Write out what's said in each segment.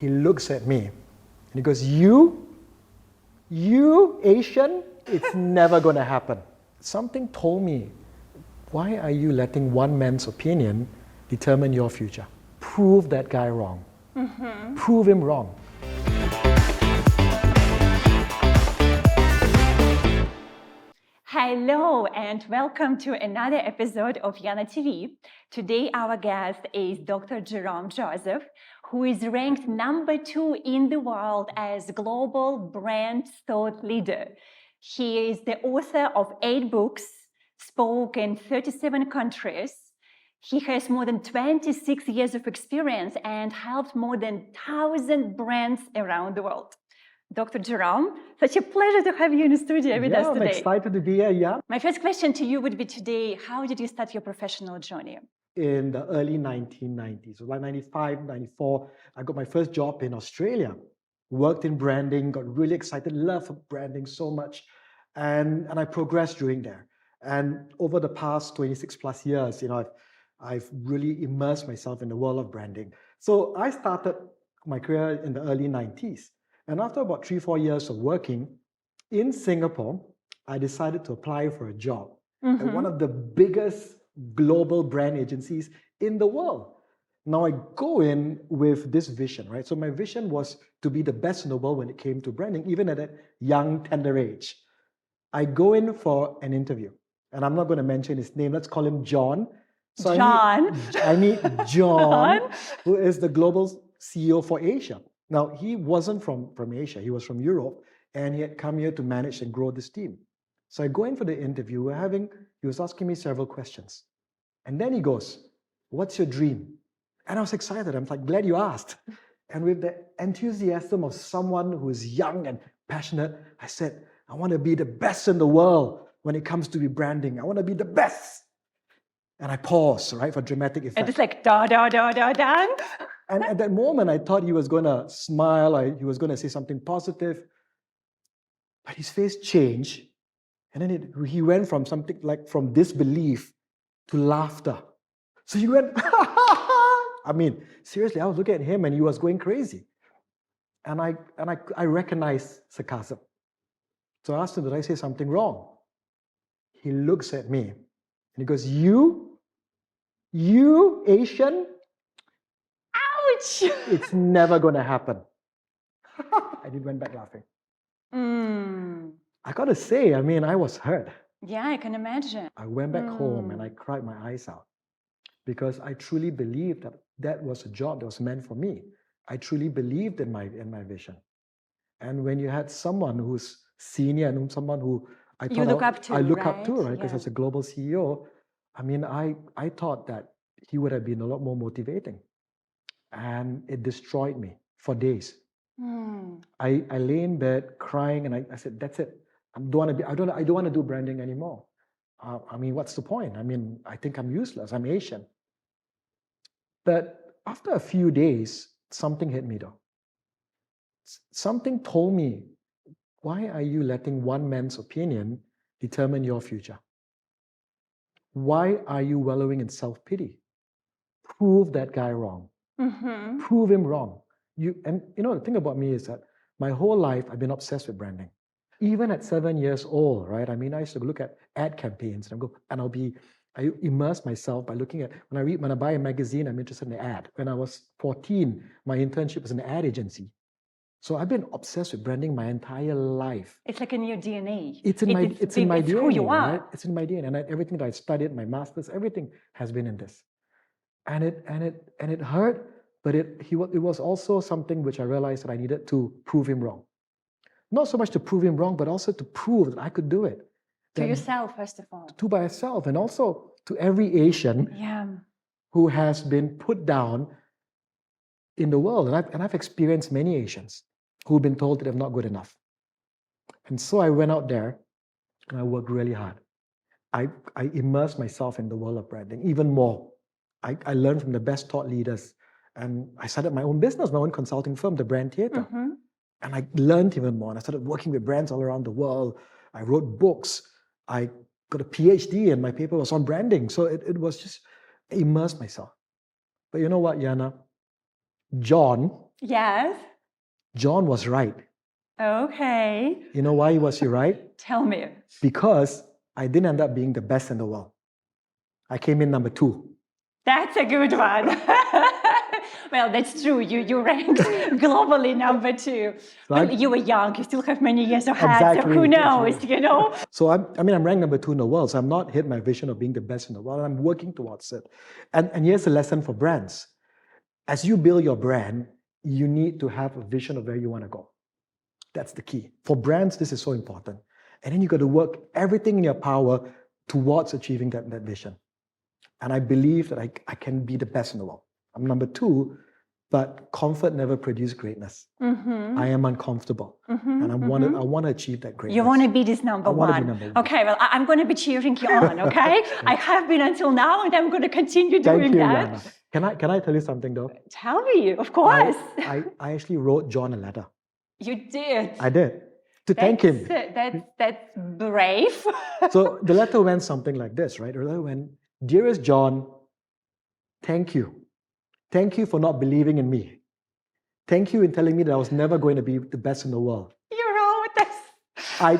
He looks at me and he goes, you Asian, it's never going to happen. Something told me, why are you letting one man's opinion determine your future? Prove that guy wrong. Prove him wrong. Hello and welcome to another episode of YanaTV. Today our guest is Dr. Jerome Joseph, who is ranked #2 in the world as global brand thought leader. He is the author of 8 books, spoke in 37 countries. He has more than 26 years of experience and helped more than 1,000 brands around the world. Dr. Jerome, such a pleasure to have you in the studio with us today. I'm excited to be here, yeah. My first question to you would be today, how did you start your professional journey? In the early 1990s, so like 95, 94, I got my first job in Australia. Worked in branding, got really excited, loved branding so much. And I progressed during there. And over the past 26 plus years, I've really immersed myself in the world of branding. So I started my career in the early 90s. And after about 3-4 years of working in Singapore, I decided to apply for a job at one of the biggest global brand agencies in the world. Now I go in with this vision, right? So my vision was to be the best in the world when it came to branding, even at a young, tender age. I go in for an interview, and I'm not going to mention his name. Let's call him John. So I meet John, who is the global CEO for Asia. Now, he wasn't from Asia. He was from Europe, and he had come here to manage and grow this team. So I go in for the interview. He was asking me several questions. And then he goes, what's your dream? And I was excited. I'm like, glad you asked. And with the enthusiasm of someone who is young and passionate, I said, I want to be the best in the world when it comes to branding. I want to be the best. And I paused, right, for dramatic effect. And it's like, da, da, da, da, da. And at that moment, I thought he was going to smile, or he was going to say something positive. But his face changed. And then he went from something like from disbelief to laughter. So he went, I mean, seriously, I was looking at him and he was going crazy. And I recognized sarcasm. So I asked him, did I say something wrong? He looks at me and he goes, you Asian? Ouch! It's never going to happen. And he went back laughing. I got to say, I was hurt. Yeah, I can imagine. I went back home and I cried my eyes out because I truly believed that was a job that was meant for me. I truly believed in my vision. And when you had someone who's senior and someone who I look up to, right? Because as a global CEO, I thought that he would have been a lot more motivating. And it destroyed me for days. I lay in bed crying and I said, that's it. I don't want to do branding anymore. What's the point? I think I'm useless. I'm Asian. But after a few days, something hit me though. Something told me, why are you letting one man's opinion determine your future? Why are you wallowing in self-pity? Prove that guy wrong. Prove him wrong. The thing about me is that my whole life I've been obsessed with branding. Even at 7 years old, right? I used to look at ad campaigns and I immerse myself by looking at, when I buy a magazine, I'm interested in the ad. When I was 14, my internship was in an ad agency. So I've been obsessed with branding my entire life. It's like in your DNA. It's in my DNA. Who you are. Right? It's in my DNA. And everything that I studied, my master's, everything has been in this. And it hurt, but it was also something which I realized that I needed to prove him wrong. Not so much to prove him wrong, but also to prove that I could do it. To yourself, first of all. To myself, and also to every Asian who has been put down in the world. And I've experienced many Asians who've been told that they're not good enough. And so I went out there and I worked really hard. I immersed myself in the world of branding even more. I learned from the best thought leaders. And I started my own business, my own consulting firm, the Brand Theatre. And I learned even more. And I started working with brands all around the world. I wrote books. I got a PhD and my paper was on branding. So it was just, I immersed myself. But you know what, Yana? John Yes. John was right. Okay. You know why was he right? Tell me. Because I didn't end up being the best in the world. I came in number 2. That's a good one. Well, that's true. You ranked globally number 2. Well, you were young. You still have many years ahead. Exactly, So who knows, exactly. you know? So I'm ranked number 2 in the world. So I'm not hit my vision of being the best in the world. I'm working towards it. And here's a lesson for brands. As you build your brand, you need to have a vision of where you want to go. That's the key. For brands, this is so important. And then you got to work everything in your power towards achieving that vision. And I believe that I can be the best in the world. I'm number 2, but comfort never produced greatness. I am uncomfortable. And I want to achieve that greatness. You want to be this number 1. I want to be number 1. Okay, well, I'm going to be cheering you on, okay? I have been until now, and I'm going to continue doing that. Yana. Can I tell you something, though? Tell me, of course. I actually wrote John a letter. You did? I did. To thank him. That's brave. So the letter went something like this, right? The letter went, "Dearest John, thank you. Thank you for not believing in me. Thank you in telling me that I was never going to be the best in the world. You wrote this. I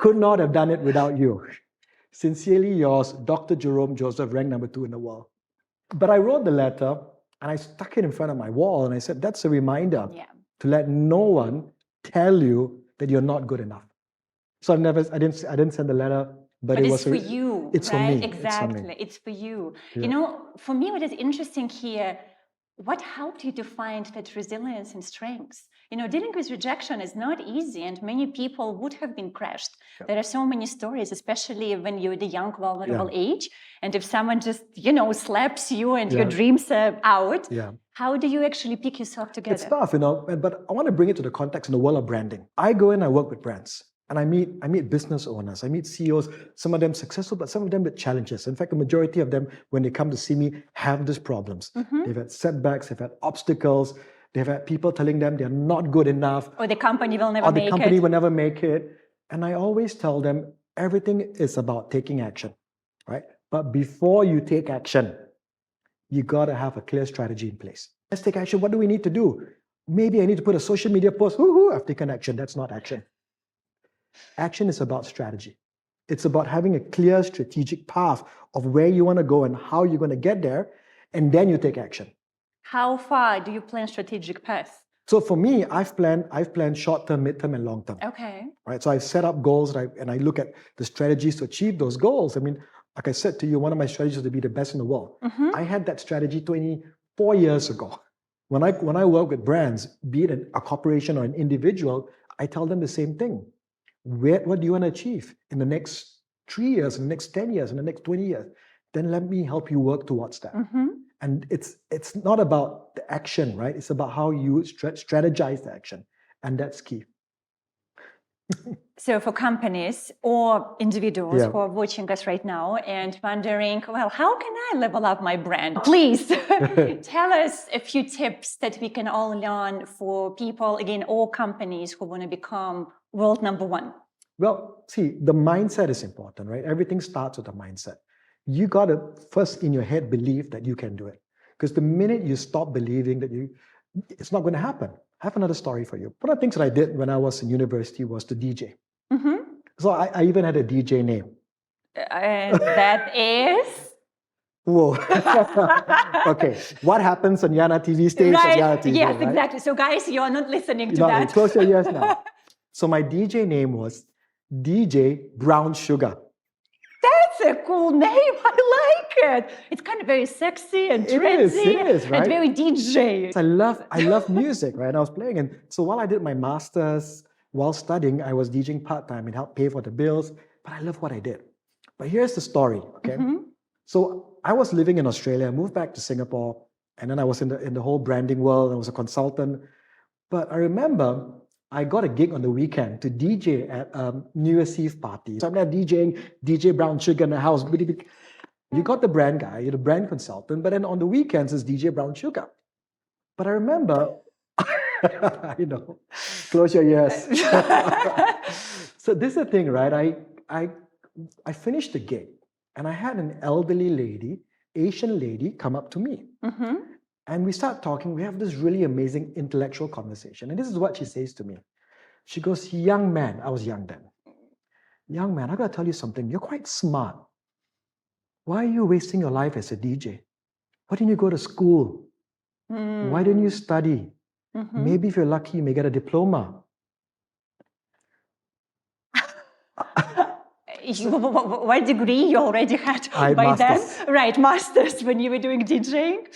could not have done it without you. Sincerely yours, Dr. Jerome Joseph, ranked number 2 in the world." But I wrote the letter and I stuck it in front of my wall and I said, that's a reminder to let no one tell you that you're not good enough. So I didn't send the letter, but it was for you. It's right? for me. Exactly. It's for you. Yeah. You know, for me, what is interesting here, what helped you to find that resilience and strength? You know, dealing with rejection is not easy, and many people would have been crushed. Yeah. There are so many stories, especially when you're at a young, vulnerable age. And if someone just, slaps you and your dreams are out, how do you actually pick yourself together? It's tough, but I want to bring it to the context in the world of branding. I go in, I work with brands. And I meet business owners, I meet CEOs, some of them successful, but some of them with challenges. In fact, the majority of them, when they come to see me, have these problems. They've had setbacks, they've had obstacles, they've had people telling them they're not good enough. Or the company will never make it. Or the company will never make it. And I always tell them, everything is about taking action, right? But before you take action, you got to have a clear strategy in place. Let's take action. What do we need to do? Maybe I need to put a social media post. Woohoo, I've taken action. That's not action. Action is about strategy. It's about having a clear strategic path of where you want to go and how you're going to get there, and then you take action. How far do you plan strategic path? So for me, I've planned short-term, mid-term, and long-term. Okay. Right. So I've set up goals and I look at the strategies to achieve those goals. I mean, like I said to you, one of my strategies is to be the best in the world. I had that strategy 24 years ago. When I work with brands, be it a corporation or an individual, I tell them the same thing. What do you want to achieve in the next 3 years, in the next 10 years, in the next 20 years? Then let me help you work towards that. And it's not about the action, right? It's about how you strategize the action. And that's key. So for companies or individuals who are watching us right now and wondering, well, how can I level up my brand? Please tell us a few tips that we can all learn for people, again, or companies who want to become world number 1. Well, see, the mindset is important, right? Everything starts with a mindset. You got to first in your head believe that you can do it. Because the minute you stop believing that it's not going to happen. I have another story for you. One of the things that I did when I was in university was to DJ. So I even had a DJ name. And that is? Whoa. Okay. What happens on YanaTV stage right. at YanaTV? Yes, right? Exactly. So guys, you're not listening to that. Close your ears now. So my DJ name was DJ Brown Sugar. That's a cool name. I like it. It's kind of very sexy and trendy. It is, right? And very DJ. I love music, right? And I was playing. And so while I did my master's, while studying, I was DJing part-time and helped pay for the bills. But I love what I did. But here's the story, okay? So I was living in Australia, I moved back to Singapore, and then I was in the whole branding world. I was a consultant. But I remember I got a gig on the weekend to DJ at New Year's Eve party. So I'm there DJing, DJ Brown Sugar in the house. You got the brand guy, you're the brand consultant, but then on the weekends it's DJ Brown Sugar. But I remember, close your ears. So this is the thing, right? I finished the gig and I had an elderly lady, Asian lady, come up to me. And we start talking. We have this really amazing intellectual conversation. And this is what she says to me. She goes, young man, I was young then. Young man, I got to tell you something. You're quite smart. Why are you wasting your life as a DJ? Why didn't you go to school? Why didn't you study? Maybe if you're lucky, you may get a diploma. What degree you already had by then? Right, master's when you were doing DJing.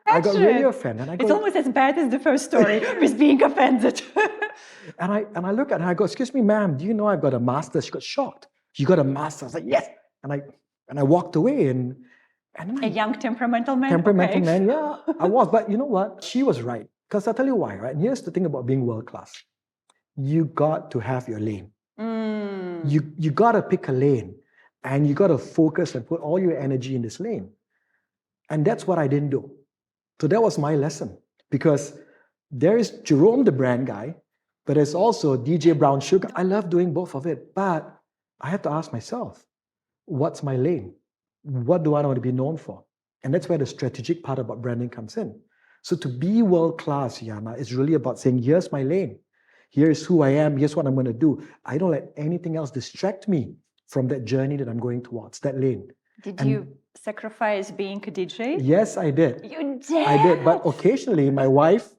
I got really offended. It's almost as bad as the first story with being offended. and I look at her, I go, excuse me, ma'am, do you know I've got a master's? She got shocked. You got a master's? I was like, yes. And I walked away and a young temperamental man. Temperamental man, yeah, I was. But you know what? She was right. Because I'll tell you why, right? And here's the thing about being world class. You got to have your lane. You got to pick a lane and you got to focus and put all your energy in this lane. And that's what I didn't do. So that was my lesson, because there is Jerome, the brand guy, but there's also DJ Brown Sugar. I love doing both of it, but I have to ask myself, what's my lane? What do I want to be known for? And that's where the strategic part about branding comes in. So to be world-class, Yana, is really about saying, here's my lane. Here's who I am. Here's what I'm going to do. I don't let anything else distract me from that journey that I'm going towards, that lane. Did you sacrifice being a DJ? Yes, I did. You did? I did. But occasionally, my wife,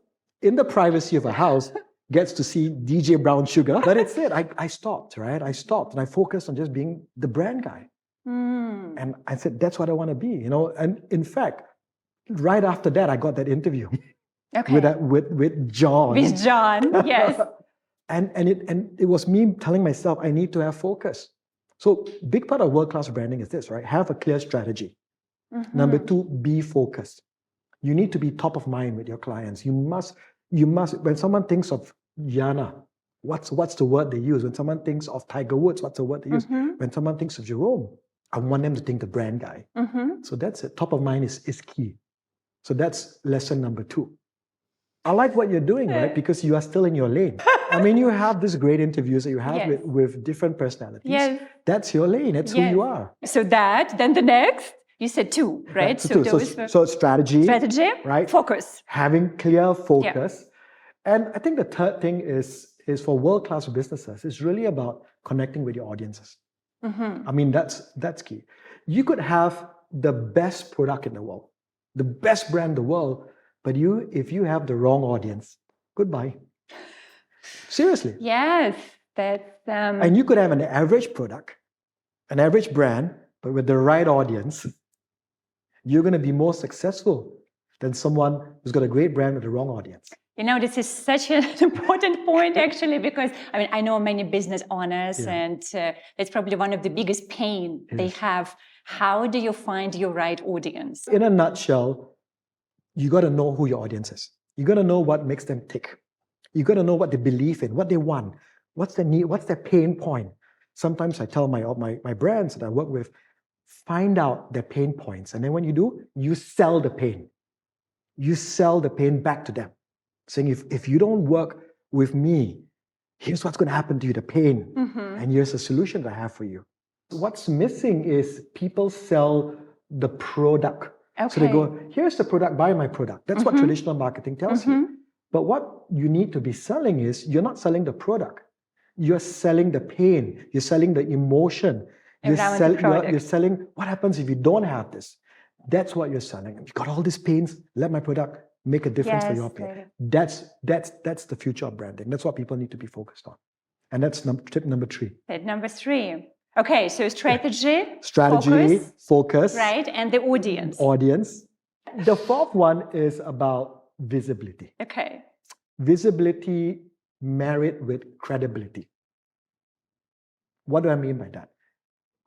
in the privacy of her house, gets to see DJ Brown Sugar. But it's it. I stopped, right? I stopped and I focused on just being the brand guy. And I said, that's what I want to be, you know. And in fact, right after that, I got that interview with John. With John, yes. and it was me telling myself, I need to have focus. So big part of world-class branding is this, right? Have a clear strategy. Number two, be focused. You need to be top of mind with your clients. You must, when someone thinks of Yana, what's the word they use? When someone thinks of Tiger Woods, what's the word they use? When someone thinks of Jerome, I want them to think the brand guy. So that's it. Top of mind is key. So that's lesson number 2. I like what you're doing, right? Because you are still in your lane. I mean, you have these great interviews that you have with different personalities. Yes. That's your lane. That's who you are. So then the next, you said 2, right? So strategy, right? Focus. Having clear focus. And I think the third thing is for world-class businesses, it's really about connecting with your audiences. I mean, that's key. You could have the best product in the world, the best brand in the world, but if you have the wrong audience, goodbye. Seriously. Yes, that's... And you could have an average product, an average brand, but with the right audience, you're going to be more successful than someone who's got a great brand with the wrong audience. You know, this is such an important point, actually, because I mean, I know many business owners, and that's probably one of the biggest pain they have. How do you find your right audience? In a nutshell, you got to know who your audience is. You got to know what makes them tick. You got to know what they believe in, what they want, what's their need, what's their pain point. Sometimes I tell my brands that I work with, find out their pain points, and then when you do, you sell the pain. You sell the pain back to them, saying, if you don't work with me, here's what's going to happen to you, the pain, and here's a solution that I have for you. What's missing is people sell the product. So they go, here's the product, buy my product. That's what traditional marketing tells you. But what you need to be selling is, you're not selling the product. You're selling the pain. You're selling the emotion. You're selling what happens if you don't have this. That's what you're selling. You've got all these pains, let my product make a difference for your pain. That's the future of branding. That's what people need to be focused on. And that's tip number 3. Tip number 3. Okay, so strategy, focus, right, and the audience. The 4th one is about visibility. Okay. Visibility married with credibility. What do I mean by that?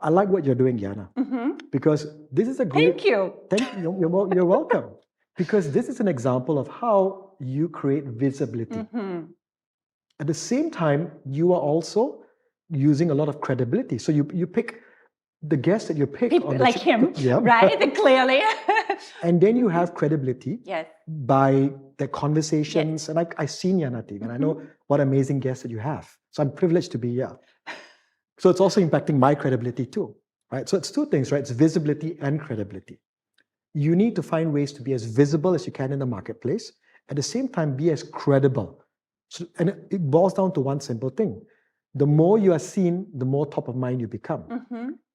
I like what you're doing, Yana, because this is a great... Thank you. You're welcome. Because this is an example of how you create visibility. At the same time, you are also using a lot of credibility. So you pick the guests that you pick. People like him, right? Clearly. And then you have credibility by the conversations. And I've seen YanaTV, and I know what amazing guests that you have. So I'm privileged to be here. So it's also impacting my credibility too, right? So it's 2 things, right? It's visibility and credibility. you need to find ways to be as visible as you can in the marketplace, at the same time be as credible. So, and it boils down to one simple thing. The more you are seen, the more top of mind you become.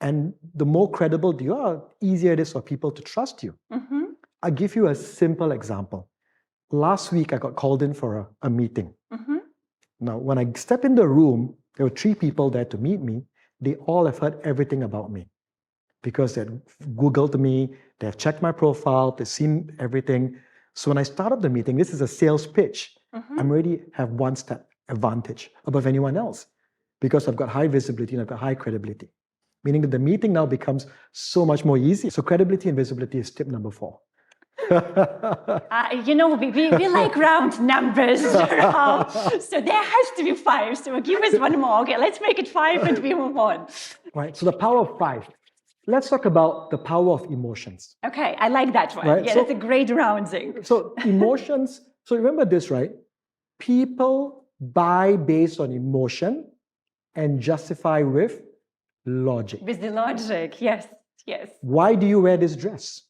And the more credible you are, easier it is for people to trust you. I'll give you a simple example. Last week, I got called in for a meeting. Now, when I step in the room, there were 3 people there to meet me. They all have heard everything about me because they've Googled me, they've checked my profile, they've seen everything. So when I start up the meeting, this is a sales pitch. I'm already have one step advantage above anyone else because I've got high visibility and I've got high credibility. Meaning that the meeting now becomes so much more easy. So credibility and visibility is tip number 4. You know, we like round numbers, Jerome. So there has to be 5. So give us one more. Okay, let's make it 5 and we move on. Right, so the power of 5. Let's talk about the power of emotions. Okay, I like that one. Right? Yeah, that's a great rounding. So emotions, so remember this, right? People buy based on emotion and justify with logic. With the logic, yes, yes. Why do you wear this dress?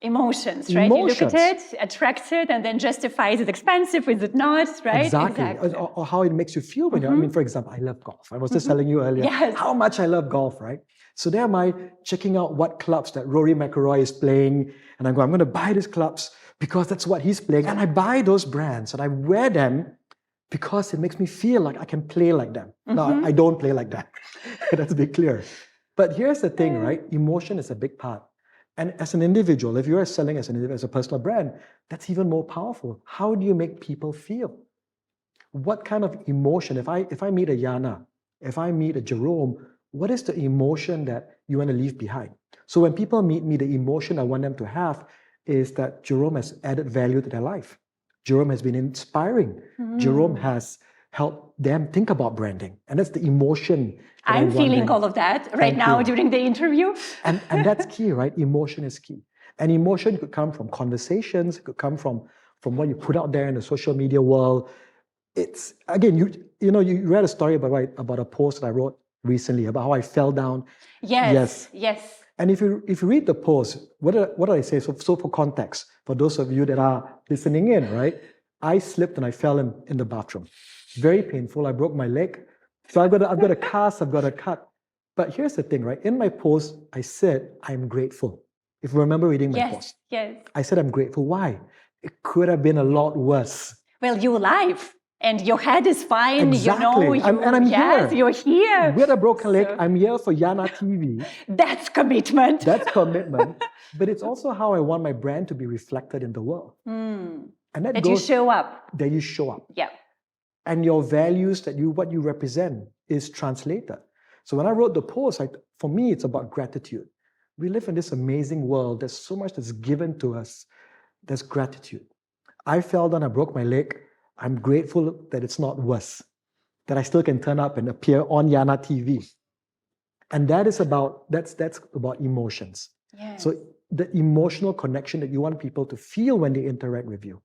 Emotions, right? You look at it, attract it, and then justify, is it expensive, is it not, right? Exactly. Or how it makes you feel when you're, I mean, for example, I love golf. I was just telling you earlier how much I love golf, right? So there am I checking out what clubs that Rory McIlroy is playing, and I'm going to buy these clubs because that's what he's playing, and I buy those brands, and I wear them because it makes me feel like I can play like them. Now, I don't play like that. Let's be clear. But here's the thing, right? Emotion is a big part. And as an individual, if you're selling as an individual, as a personal brand, that's even more powerful. How do you make people feel? What kind of emotion? If I meet a Yana, if I meet a Jerome, what is the emotion that you want to leave behind? So when people meet me, the emotion I want them to have is that Jerome has added value to their life. Jerome has been inspiring. Jerome has helped them think about branding. And that's the emotion. I'm feeling all of that right now during the interview. And that's key, right? Emotion is key. And emotion could come from conversations, it could come from what you put out there in the social media world. It's, again, you read a story about a post that I wrote recently about how I fell down. Yes. And if you read the post, what did I say? So for context, for those of you that are listening in, right? I slipped and I fell in the bathroom. Very painful. I broke my leg. So I've got a cast, I've got a cut. But here's the thing, right? In my post, I said, I'm grateful. If you remember reading my post. Yes. I said, I'm grateful. Why? It could have been a lot worse. Well, you're alive. And your head is fine, Exactly. And I'm here. You're here. With a broken leg, I'm here for YanaTV. That's commitment. That's commitment. But it's also how I want my brand to be reflected in the world. And that you show up. That you show up. Yeah. And your values, what you represent is translated. So when I wrote the post, for me, it's about gratitude. We live in this amazing world. There's so much that's given to us. There's gratitude. I fell down, I broke my leg. I'm grateful that it's not worse, that I still can turn up and appear on YanaTV. And that's about emotions. Yes. So the emotional connection that you want people to feel when they interact with you.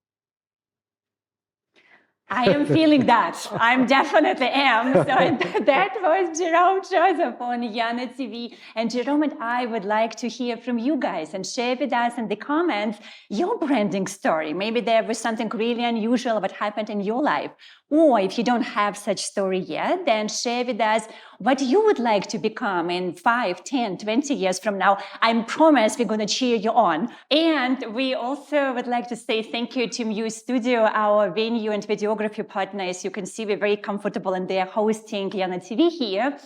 I am feeling that. I definitely am. So that was Jerome Joseph on YanaTV. And Jerome and I would like to hear from you guys and share with us in the comments your branding story. Maybe there was something really unusual that happened in your life. Or if you don't have such story yet, then share with us what you would like to become in 5, 10, 20 years from now. I promise we're going to cheer you on. And we also would like to say thank you to Muse Studio, our venue and videography partner. As you can see, we're very comfortable and they're hosting YanaTV here.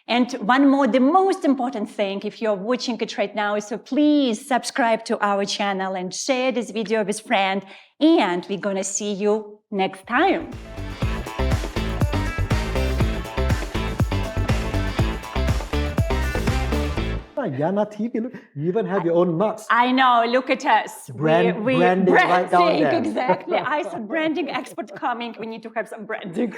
And one more, the most important thing, if you're watching it right now, is so please subscribe to our channel and share this video with friends. And we're going to see you next time. YanaTV, look, you even have your own mugs. I know, look at us. Branding right down there. Exactly. I said branding expert coming. We need to have some branding.